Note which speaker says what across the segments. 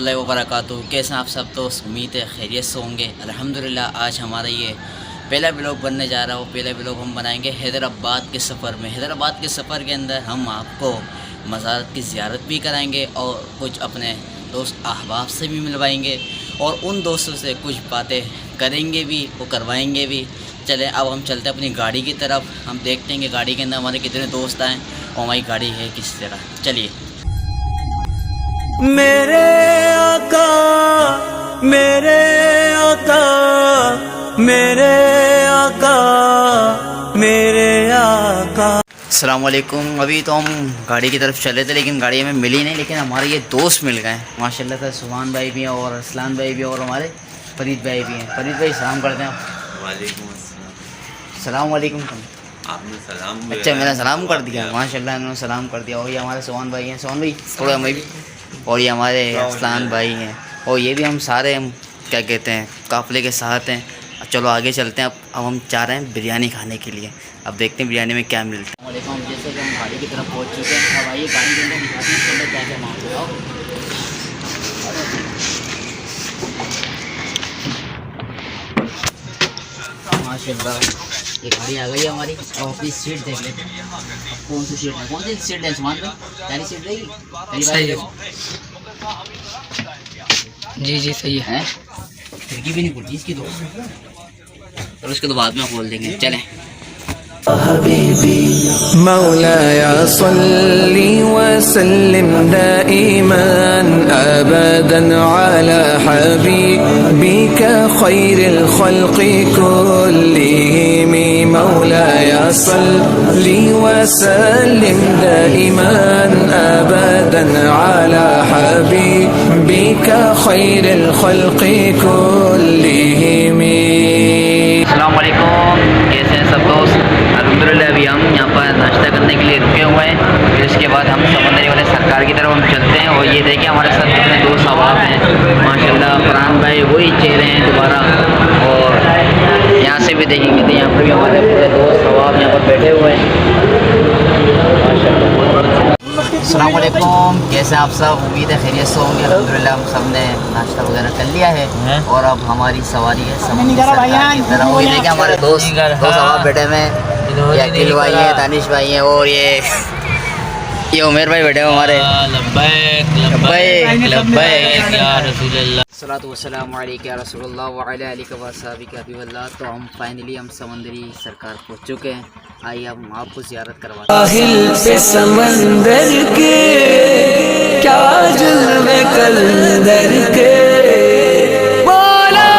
Speaker 1: रहमतुल्लाहि व बरकातुहू। कैसे आप सब दोस्त? उम्मीद है खैरियत से होंगे। अल्हम्दुलिल्लाह आज हमारा ये पहला ब्लॉग बनने जा रहा हो। पहला ब्लॉग हम बनाएंगे हैदराबाद के सफ़र में। हैदराबाद के सफ़र के अंदर हम आपको मज़ारत की ज़ियारत भी कराएंगे और कुछ अपने दोस्त अहबाब से भी मिलवाएंगे और उन दोस्तों से कुछ बातें करेंगे भी, वो करवाएंगे भी। चले अब हम चलते हैं अपनी गाड़ी की तरफ। हम देखते हैं कि गाड़ी के अंदर हमारे कितने दोस्त आए और हमारी गाड़ी है किस तरह। चलिए।
Speaker 2: मेरे आका, मेरे आका, मेरे आका, मेरे आका।
Speaker 1: अस्सलाम वालेकुम। अभी तो हम गाड़ी की तरफ चले थे लेकिन गाड़ी हमें मिली नहीं, लेकिन हमारे ये दोस्त मिल गए माशाल्लाह से। सुभान भाई भी हैं और असलान भाई भी हैं और हमारे फरीद भाई भी हैं। फरीद भाई सलाम करते हैं आप।
Speaker 3: वालेकुम अस्सलाम।
Speaker 1: सलाम वालेकुम।
Speaker 3: आपने सलाम
Speaker 1: अच्छा मैंने सलाम कर दिया, माशाल्लाह इन्होंने सलाम कर दिया। और ये हमारे सुभान भाई हैं, सुभान भाई थोड़ा हमें भी। और ये हमारे असलान भाई हैं और ये भी हम सारे हम क्या कहते हैं काफ़िले के साथ हैं। चलो आगे चलते हैं। अब हम जा रहे हैं बिरयानी खाने के लिए। अब देखते हैं बिरयानी में क्या मिलता है। वालेकुम। जैसे कि हम गाड़ी की तरफ पहुंच चुके हैं, अब आइए गाड़ी के अंदर दिखाते हैं इसके अंदर क्या क्या मांग रहा हो। माशाल्लाह ये गाड़ी आ गई है हमारी। और अपनी सीट देख लेते हैं कौन सी सीट है, कौन सी सीट है सुभान भाई? पहली सीट रहेगी?
Speaker 4: सही है जी जी सही है।
Speaker 1: खिड़की भी नहीं खुलती इसकी तो, और उसके तो बाद में खोल देंगे। चलें।
Speaker 2: मौलाया सल्ली वसल्लिम दाइमन अबदन अला हबीबिका खैरिल खल्क़ि कुल्लिहिम। मौलाया सल्ली वसल्लिम दाइमन अबदन अला हबीबिका खैरिल खल्क़ि कुल्लिहिम।
Speaker 1: अस्सलाम वालेकुम। कैसे हैं सब दोस्त? अल्हम्दुलिल्लाह अभी हम यहाँ पर नाश्ता करने के लिए रुके हुए हैं। फिर इसके बाद हम समंदरी वाले सरकार की तरफ हम चलते हैं। और ये देखिए हमारे साथ कितने दोस्त अहबाब हैं माशाल्लाह। फरहान भाई वही चेहरे हैं दोबारा। और यहाँ से भी देखेंगे तो यहाँ पर भी हमारे पूरे दोस्त अहबाब यहाँ पर बैठे हुए हैं माशाल्लाह। अस्सलाम वालेकुम। कैसे आप सब? उम्मीद है खैरियत से होंगे। अल्हम्दुलिल्लाह हम सब ने नाश्ता वगैरह कर लिया है और अब हमारी सवारी है समंदरी सरकार की तरफ। ये देखिए हमारे दोस्त अहबाब बैठे हुए हैं। ये अकील भाई है, दानिश भाई हैं और ये उमेर भाई बैठे हुए हमारे। सलातु वस्सलामु अलैका या रसूलल्लाह व अला आलिका व अस्हाबिका हबीबल्लाह। तो हम फाइनली हम समंदरी सरकार पहुँच चुके हैं। आइए हम आपको ज़ियारत करवाते हैं।
Speaker 2: साहिल पे समंदर के क्या जलवे कलंदर के। बोला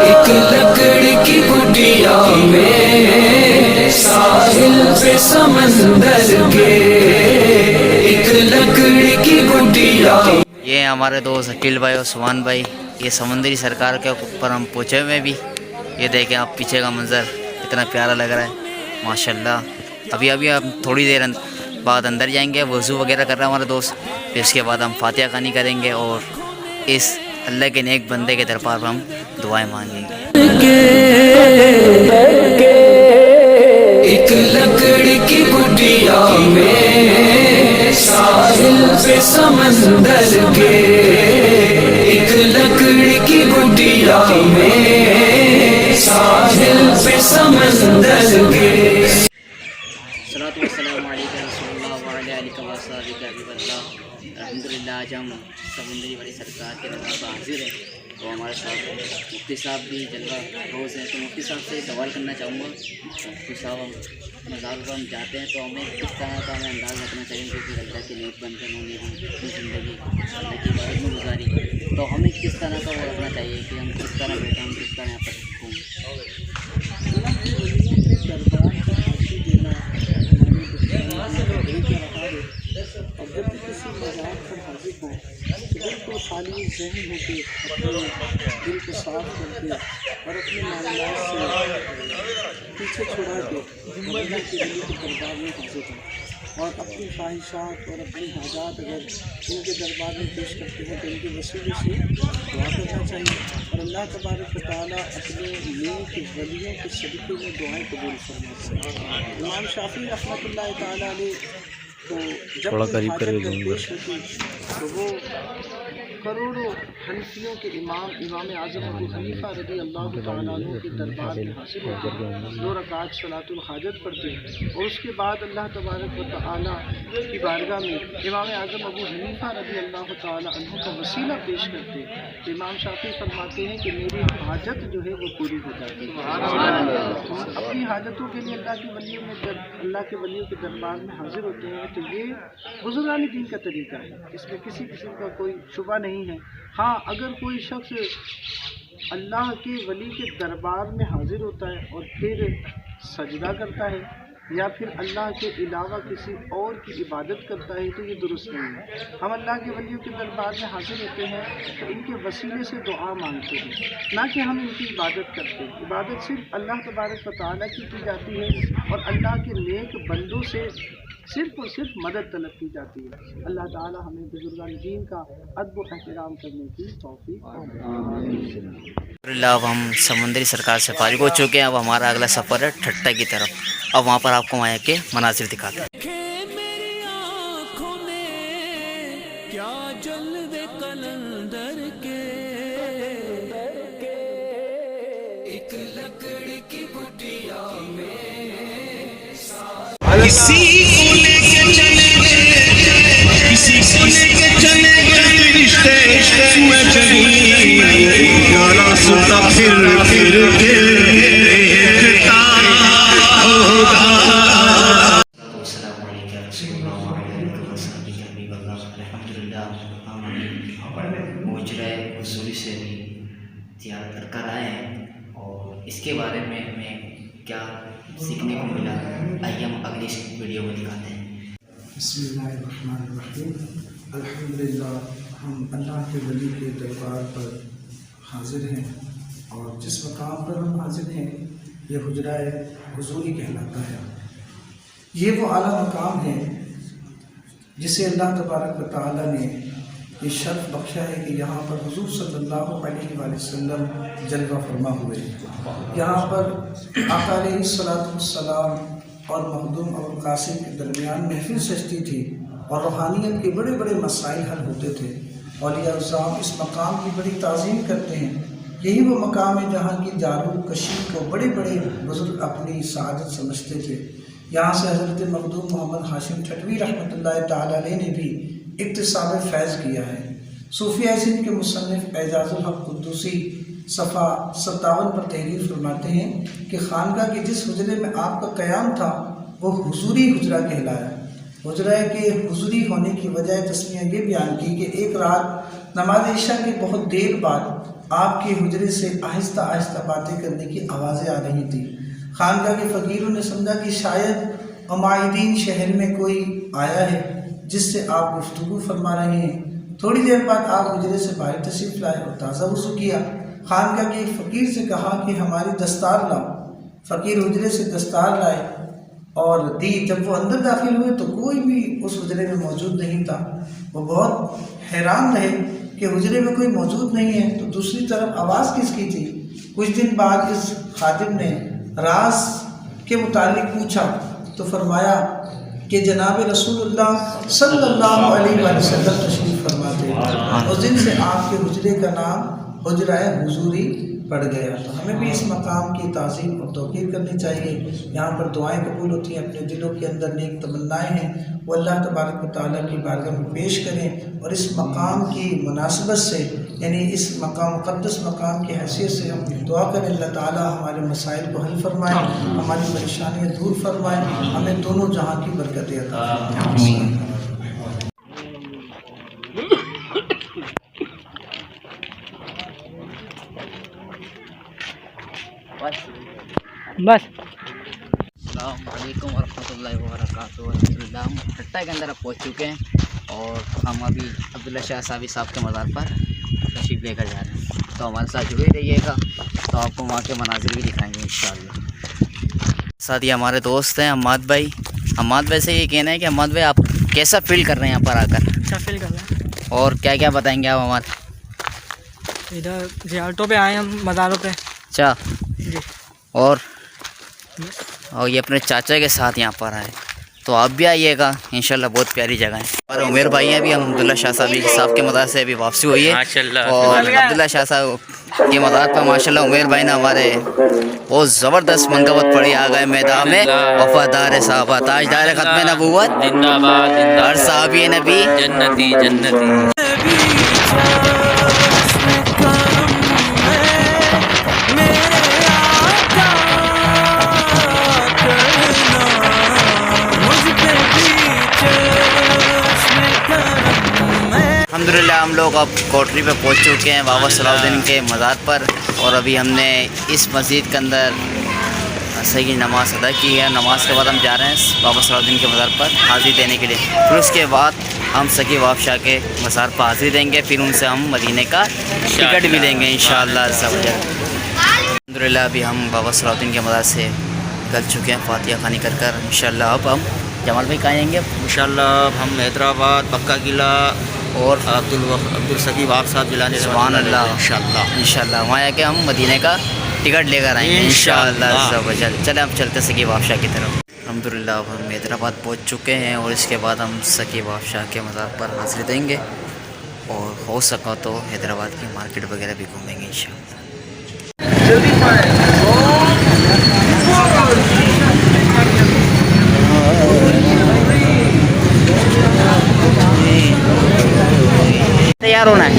Speaker 2: एक लकड़ी की कुटिया में साहिल पे समंदर के, एक लकड़ी की कुटिया।
Speaker 1: ये हमारे दोस्त अकील भाई और सुभान भाई। ये समंदरी सरकार के ऊपर हम पहुँचे हुए भी। ये देखें आप पीछे का मंज़र कितना प्यारा लग रहा है माशाल्लाह। अभी हम थोड़ी देर बाद अंदर जाएंगे। वज़ू वगैरह कर रहा है हमारे दोस्त। फिर इसके बाद हम फातिहा खानी करेंगे और इस अल्लाह के नेक बंदे के दरबार पर हम दुआएं मांगेंगे।
Speaker 2: एक लकड़ी की कुटिया में साहिल पे समंदर के, एक लकड़ी की कुटिया में साहिल पे समंदर के।
Speaker 1: सलातु वस्सलामु अलैका रसूलुल्लाह व अला आलिका व अस्हाबिका हबीबल्लाह। अल्हम्दुलिल्लाह आज हम समंदरी वाली सरकार के दरबार पर हाजिर हैं। तो हमारे साथ मुफ्ती साहब भी जलवा रोज़ हैं। तो मुफ्ती साहब से सवाल करना चाहूँगा। मुफ्ती साहब हम मज़ार पर हम जाते हैं तो हमें किस तरह का हमें अंदाज़ रखना चाहिए, क्योंकि अल्लाह के नेक बनकर उन्होंने भी अपनी ज़िंदगी अल्लाह की इबादत में गुजारी। तो हमें किस तरह का वो रखना चाहिए कि हम किस तरह बैठे, हम किस तरह यहाँ पर
Speaker 5: खाली जहन होकर अपने दिल को साफ करके और अपने मामलात से पीछे छुड़ा के मदीना के वली के दरबार में हाजिर हैं। और अपनी ख्वाहिशात और अपनी हाजात अगर इनके दरबार में पेश करते हैं तो इनके वसीले से दुआ करना चाहिए और अल्लाह तबारक व तआला अपने नेक वलियों के सदक़े में दुआएं कबूल फरमाते हैं। इमाम शाफ़ी रहमतुल्लाह तआला अलैह तो जब
Speaker 6: थोड़ा करीब
Speaker 5: हाजत
Speaker 6: करीब
Speaker 5: में
Speaker 6: दूंगा।
Speaker 5: पेश होती तो वो करोड़ों हनफियों के इमाम इमाम आज़म अबू हनीफ़ा रज़ी अल्लाह तआला अन्हु के दरबार में हासिल होते, 2 रकात सलातुल हाजत पढ़ते और उसके बाद अल्लाह तबारक व तआला की बारगाह में इमाम आज़म अबू हनीफ़ा रज़ी अल्लाह तआला अन्हु का वसीला पेश करते। तो इमाम शाफ़ी फरमाते हैं कि मेरी हाजत जो है वो पूरी हो जाती है। अपनी हाजतों के लिए अल्लाह के वलियों में अल्लाह के वलियों के दरबार में हाजिर होते हैं। तो ये बुजुर्गान दीन का तरीका है, इसमें किसी किस्म का कोई शुबा नहीं है। हाँ, अगर कोई शख्स अल्लाह के वली के दरबार में हाजिर होता है और फिर सजदा करता है या फिर अल्लाह के अलावा किसी और की इबादत करता है तो ये दुरुस्त नहीं है। हम अल्लाह के वलियों के दरबार में हाजिर होते हैं तो इनके वसीले से दुआ मांगते हैं, ना कि हम इनकी इबादत करते हैं। इबादत सिर्फ अल्लाह तबारक व तआला की जाती है और अल्लाह के नेक बंदों से सिर्फ और सिर्फ मदद तलब की जाती है। अल्लाह ताला हमें बुजुर्गान दीन का अदब व एहतराम करने की तौफीक।
Speaker 1: अब हम समुद्री सरकार से फारिग हो चुके हैं। अब हमारा अगला सफ़र है ठट्टा की तरफ। अब वहाँ पर आपको वहाँ के मनाजिर दिखाते हैं।
Speaker 2: मेरी आँखों में क्या जलवे कलंदर के, एक लकड़ी की कुटिया में
Speaker 7: किसी को लेके चलेंगे, किसी को लेके चलेंगे रिश्ते में चली क्या रास्ता फिर के देखता होगा।
Speaker 1: से भी तैयार कर आए हैं और इसके बारे में हमें क्या सीखने को मिला, आइए हम अगली वीडियो में दिखाते हैं।
Speaker 5: बिस्मिल्लाहिर्रहमानिर्रहीम। अल्हम्दुलिल्लाह, हम अल्लाह के वली के दरबार पर हाजिर हैं और जिस मकाम पर हम हाजिर हैं ये हुजराए हुजूरी कहलाता है। ये वो आला मकाम है जिसे अल्लाह तबारक व तआला ने ये शर्फ बख्शा है कि यहाँ पर हुजूर सल्लल्लाहु अलैहि वसल्लम जलवा फरमा हुए। यहाँ पर आका अलैहिस्सलातु वस्सलाम और मखदूम अबुल कासिम के दरमियान महफिल सजती थी और रूहानियत के बड़े बड़े मसाइल हल होते थे। औलिया उज़्ज़ाम इस मकाम की बड़ी ताज़ीम करते हैं। यही वो मकाम है जहाँ की जारू कशी को बड़े बड़े बुजुर्ग अपनी सआदत समझते थे। यहाँ से हज़रत मखदूम मोहम्मद हाशिम ठटवी रहमतुल्लाह तआला अलैह ने भी इक्तिसाब फैज़ किया है। सूफिया सिंध के मुसन्निफ़ एजाज़ुल हक़ कुद्दूसी सफ़ा 57 पर तहरीर फरमाते हैं कि खानका के जिस हुजरे में आपका क़याम था वो हुजूरी हुजरा कहलाया। हुजरा के हुजूरी होने की वजह तस्मीया ये बयान की कि एक रात नमाज इशा के बहुत देर बाद आपके हुजरे से आहिस्ता आहिस्ता बातें करने की आवाज़ें आ रही थी। खानका के फ़कीरों ने समझा कि शायद उमाइदीन शहर में कोई आया है जिससे आप गुफ्तगू फरमा रहे हैं। थोड़ी देर बाद आप हुजरे से बाहर तशरीफ़ लाए और ताज़ा वज़ू किया। खानका के एक फ़कीर से कहा कि हमारी दस्तार लाओ। फ़कीर हुजरे से दस्तार लाए और दी। जब वो अंदर दाखिल हुए तो कोई भी उस हुजरे में मौजूद नहीं था। वो बहुत हैरान रहे कि हुजरे में कोई मौजूद नहीं है, तो दूसरी तरफ आवाज़ किसकी थी। कुछ दिन बाद इस खादिम ने राज के मुतालिक पूछा तो फरमाया कि जनाब रसूलुल्लाह सल्लल्लाहु अलैहि वसल्लम तशरीफ़ फरमाते हैं। उस दिन से आपके हुजरे का नाम हुजराए हुजूरी पड़ गया। तो हमें भी इस मकाम की ताज़ीम और तौक़ीर करनी चाहिए। यहाँ पर दुआएं कबूल होती हैं। अपने दिलों के अंदर नेक तमन्नाएँ हैं वो अल्लाह तबारक व तआला की बारगाह में पेश करें और इस मकाम की मुनासिबत से यानी इस मकाम मुक़द्दस मकाम की हैसियत से हम दुआ करें अल्लाह ताला हमारे मसाइल को हल फरमाएँ, हमारी परेशानियाँ दूर फरमाएँ, हमें दोनों जहाँ की बरकतें अता फरमाएँ।
Speaker 4: बस
Speaker 1: अस्सलामुअलैकुम वरहमतुल्लाहि वबरकातुहू। हम ठट्टा के अंदर अब पहुँच चुके हैं और हम अभी अब्दुल्ला शाह साहबी साहब के मज़ार पर तशरीफ़ लेकर जा रहे हैं। तो हमारे साथ जुड़े रहिएगा, तो आपको वहाँ के मनाजिर भी दिखाएंगे इंशाअल्लाह। साथ ही हमारे दोस्त हैं अम्माद भाई, अहमद भाई से ये कहना है कि अहमद भाई आप कैसा फील कर रहे हैं यहाँ पर आकर?
Speaker 4: अच्छा फील कर रहे हैं।
Speaker 1: और क्या क्या बताएंगे आप हमारे?
Speaker 4: इधर जियारतों पे आए हम, मज़ारों पे।
Speaker 1: अच्छा,
Speaker 4: जी।
Speaker 1: और ये अपने चाचा के साथ यहाँ पर आए, तो आप भी आइएगा इंशाल्लाह, बहुत प्यारी जगह है। और उमेर भाई हैं अभी अब्दुल्ला शाह साहब के मज़ार से अभी वापसी हुई है,
Speaker 3: माशाल्लाह।
Speaker 1: और अब्दुल्ला शाह साहब के मज़ार पर माशाल्लाह उमेर भाई ने हमारे बहुत ज़बरदस्त मनकबत पड़ी आ गए मैदान में। वफादार साहबा ताजदार ख़त्म नबूवत
Speaker 3: जिंदाबाद
Speaker 1: हर
Speaker 3: जिंदाबाद।
Speaker 1: साहबी नबी
Speaker 3: जन्नती जन्नती।
Speaker 1: अल्हम्दुलिल्लाह हम लोग अब कोटरी पे पहुंच चुके हैं बाबा सलाउद्दीन के मज़ार पर, और अभी हमने इस मस्जिद के अंदर सही नमाज़ अदा की है। नमाज के बाद हम जा रहे हैं बाबा सलाउद्दीन के मज़ार पर हाज़िरी देने के लिए, फिर उसके बाद हम सकी बादशाह के मज़ार पर हाज़िरी देंगे, फिर उनसे हम मदीने का टिकट भी लेंगे इंशाअल्लाह। अल्हम्दुलिल्लाह अभी हम बाबा सलाउद्दीन के मज़ार से निकल चुके हैं फातिहा खानी कर कर। इंशाअल्लाह अब हम जमाल भाई कहाँ आएंगे
Speaker 3: इंशाल्लाह हम हैदराबाद पक्का किला
Speaker 1: और
Speaker 3: अब्दुल सकीब आप साहब जिलाने
Speaker 1: सुभान अल्लाह इंशाअल्लाह वहाँ आके हम मदीने का टिकट लेकर आएंगे इंशाअल्लाह। चले हम चलते सकी बादशाह की तरफ। अल्हम्दुलिल्लाह अब हम हैदराबाद पहुँच चुके हैं, और इसके बाद हम सकी बादशाह के मज़ार पर हाज़िरी देंगे, और हो सका तो हैदराबाद की मार्केट वगैरह भी घूमेंगे इंशाअल्लाह। तैयार होना है।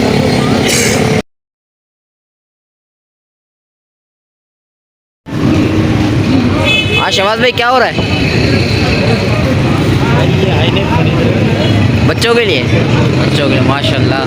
Speaker 1: हाँ शहबाज भाई क्या हो रहा है? बच्चों के लिए माशाल्लाह